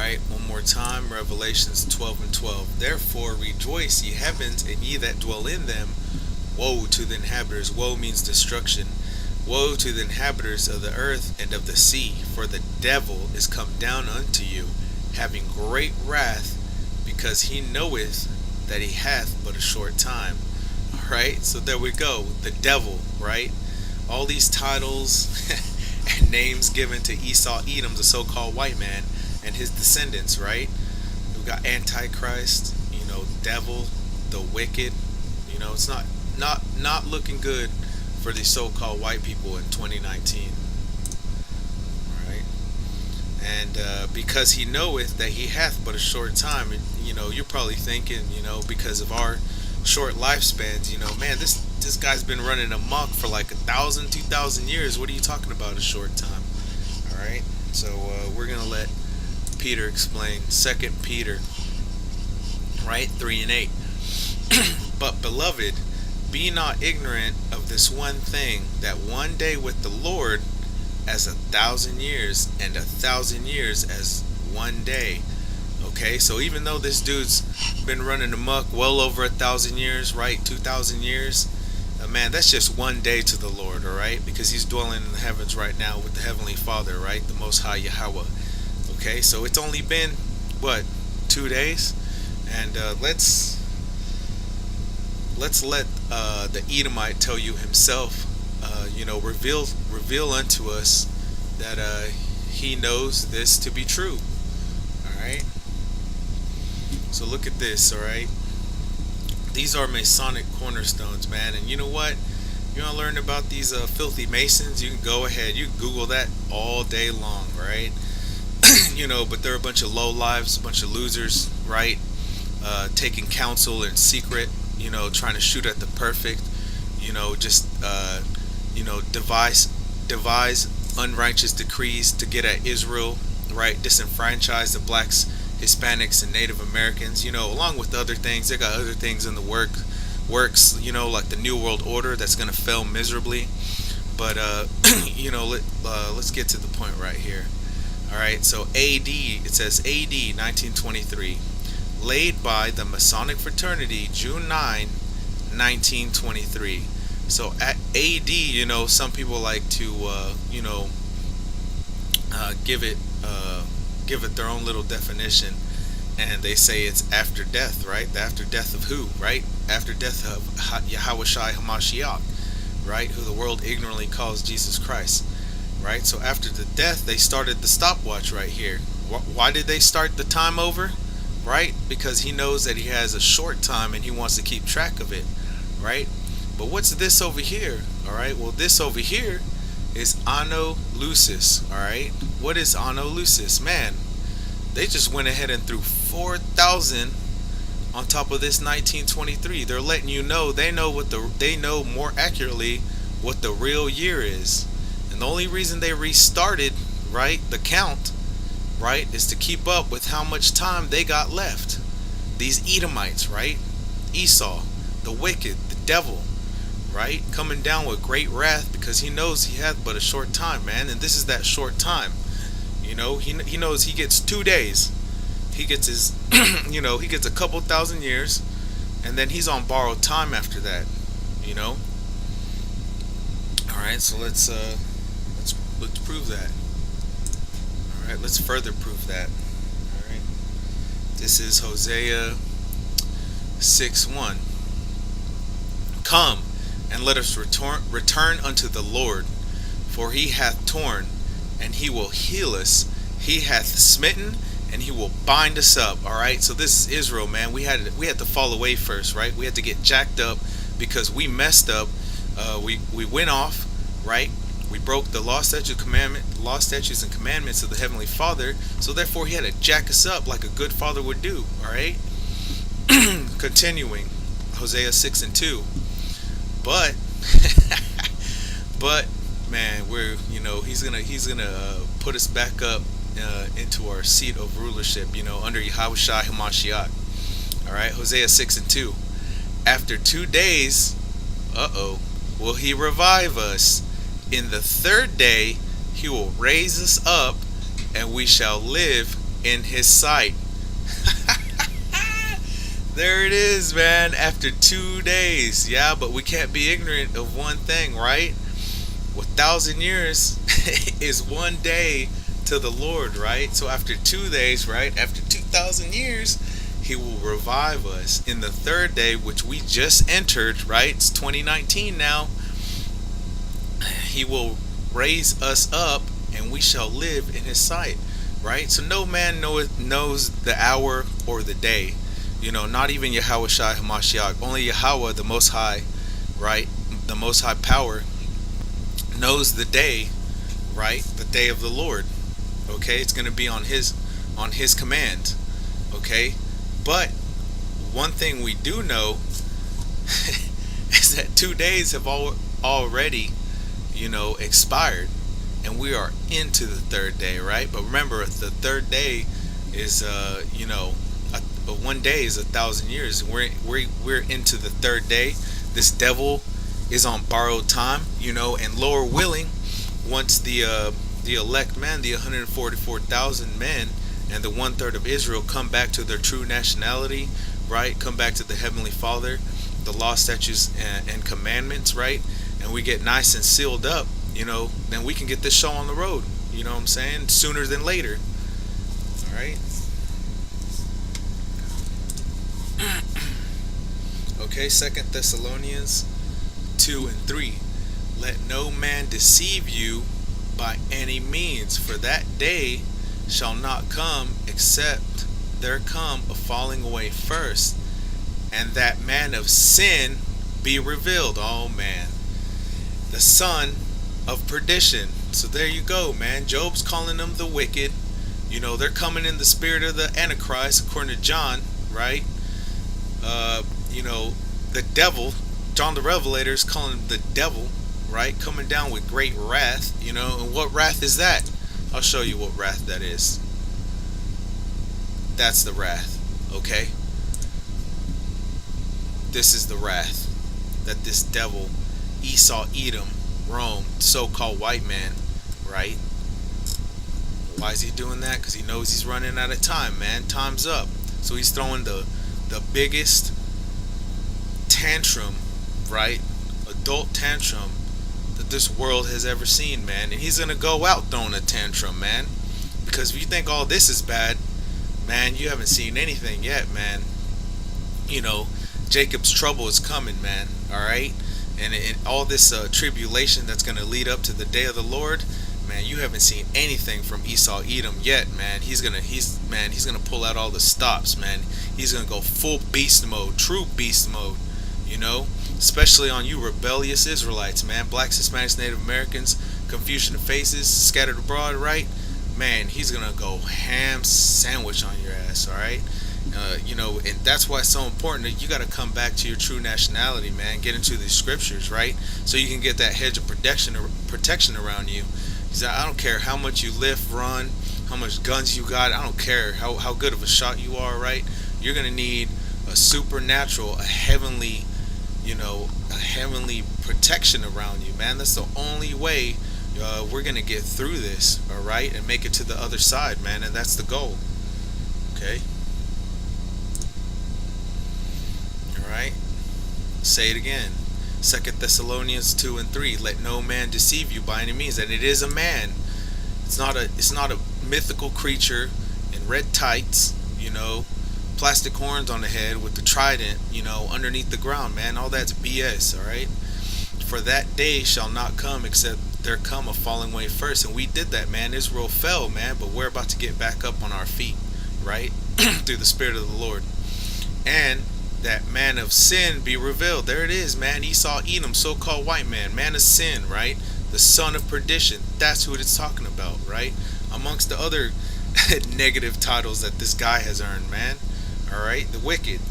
right, one more time, Revelations 12 and 12. Therefore rejoice, ye heavens, and ye that dwell in them. Woe to the inhabitants. Woe means destruction. Woe to the inhabitants of the earth and of the sea, for the devil is come down unto you, having great wrath, because he knoweth that he hath but a short time. Alright, so there we go. The devil, right? All these titles and names given to Esau, Edom, the so-called white man, and his descendants, right? We've got Antichrist, devil, the wicked. It's not looking good for the so-called white people in 2019, right? And because he knoweth that he hath but a short time, you're probably thinking, because of our short lifespans, man, this guy's been running amok for like 1,000, 2,000 years. What are you talking about, a short time? All right, so we're gonna let Peter explain. 2 Peter, right, 3 and 8. But beloved, be not ignorant of this one thing, that one day with the Lord as 1,000 years, and 1,000 years as one day. Okay, so even though this dude's been running amok well over 1,000 years, right, 2,000 years, man, that's just one day to the Lord, all right, because he's dwelling in the heavens right now with the Heavenly Father, right, the Most High Yahweh. Okay, so it's only been, what, 2 days? And let's let the Edomite tell you himself, reveal unto us that he knows this to be true. All right. So look at this. All right. These are Masonic cornerstones, man. And you know what? You want to learn about these filthy Masons? You can go ahead. You can Google that all day long, right? But they're a bunch of low lives, a bunch of losers, right? Taking counsel in secret, trying to shoot at the perfect, devise unrighteous decrees to get at Israel, right? Disenfranchise the blacks, Hispanics, and Native Americans, along with other things. They got other things in the works, like the New World Order that's going to fail miserably. But, let's get to the point right here. All right, so it says AD 1923. Laid by the Masonic Fraternity, June 9, 1923. So at AD, some people like to, give it their own little definition, and they say it's after death, right? The after death of who, right? After death of Yahweh Shai Hamashiach, right? Who the world ignorantly calls Jesus Christ, right? So after the death, they started the stopwatch right here. Why did they start the time over? Right? Because he knows that he has a short time and he wants to keep track of it, right? But what's this over here? All right, well, this over here is Anno Lucis. All right, what is Anno Lucis? Man, they just went ahead and threw 4,000 on top of this 1923. They're letting you know they know more accurately what the real year is, and the only reason they restarted, right, the count, right, is to keep up with how much time they got left. These Edomites, right? Esau, the wicked, the devil, right? Coming down with great wrath because he knows he hath but a short time, man. And this is that short time. He knows he gets 2 days. He gets his, he gets a couple thousand years, and then he's on borrowed time after that, All right, so let's prove that. Alright, let's further prove that. Alright. This is Hosea 6:1. Come, and let us return unto the Lord, for he hath torn, and he will heal us. He hath smitten, and he will bind us up. Alright, so this is Israel, man. We had to fall away first, right? We had to get jacked up because we messed up. We went off, right? We broke the law, statutes, and commandments of the Heavenly Father, so therefore he had to jack us up like a good father would do. All right. Continuing, Hosea 6:2. But, man, he's gonna put us back up into our seat of rulership, under Yahweh Shai Hamashiach. All right, Hosea 6:2. After 2 days, will he revive us? In the third day he will raise us up, and we shall live in his sight. There it is, man. After 2 days. Yeah, but we can't be ignorant of one thing, right? 1,000 years is one day to the Lord, right? So after 2 days, right? After 2,000 years, he will revive us. In the third day, which we just entered, right? It's 2019 now. He will raise us up and we shall live in his sight, right? So no man knows the hour or the day. Not even Yahweh Shai Hamashiach. Only Yahweh, the Most High, right? The Most High Power knows the day, right? The day of the Lord. Okay, it's going to be on his command. Okay, but one thing we do know is that 2 days have already, expired, and we are into the third day, right? But remember, the third day is, one day is 1,000 years. We're into the third day. This devil is on borrowed time, and Lord willing, once the elect men, the 144,000 men, and the 1/3 of Israel come back to their true nationality, right? Come back to the Heavenly Father, the law, statutes, and commandments, right? And we get nice and sealed up, then we can get this show on the road. You know what I'm saying? Sooner than later. All right. Okay, 2 Thessalonians 2:3. Let no man deceive you by any means, for that day shall not come except there come a falling away first, and that man of sin be revealed. Oh man, the son of perdition. So there you go, man. Job's calling them the wicked. They're coming in the spirit of the Antichrist, according to John, right? The devil, John the Revelator is calling him the devil, right? Coming down with great wrath, and what wrath is that? I'll show you what wrath that is. That's the wrath, okay? This is the wrath that this devil, Esau, Edom, Rome, so-called white man, right? Why is he doing that? Because he knows he's running out of time, man. Time's up. So he's throwing the biggest tantrum, right? Adult tantrum that this world has ever seen, man. And he's going to go out throwing a tantrum, man. Because if you think all this is bad, man, you haven't seen anything yet, man. Jacob's trouble is coming, man. All right? And all this tribulation that's going to lead up to the day of the Lord, man, you haven't seen anything from Esau, Edom yet, man. He's gonna pull out all the stops, man. He's gonna go full beast mode, true beast mode, especially on you rebellious Israelites, man. Blacks, Hispanics, Native Americans, confusion of faces, scattered abroad, right? Man, he's gonna go ham sandwich on your ass, all right? And that's why it's so important that you got to come back to your true nationality, man. Get into these scriptures, right? So you can get that hedge of protection around you. I don't care how much you lift, run, how much guns you got. I don't care how good of a shot you are, right? You're going to need a supernatural, a heavenly protection around you, man. That's the only way we're going to get through this, all right? And make it to the other side, man. And that's the goal, okay? All right? Say it again. 2 Thessalonians 2:3. Let no man deceive you by any means. And it is a man. It's not a mythical creature in red tights, plastic horns on the head with the trident, underneath the ground, man. All that's BS, all right? For that day shall not come except there come a falling away first. And we did that, man. Israel fell, man, but we're about to get back up on our feet, right? Through the Spirit of the Lord. And that man of sin be revealed. There it is, man. Esau, Edom, so-called white man of sin, right? The son of perdition. That's who it's talking about, right? Amongst the other negative titles that this guy has earned, man. All right, the wicked.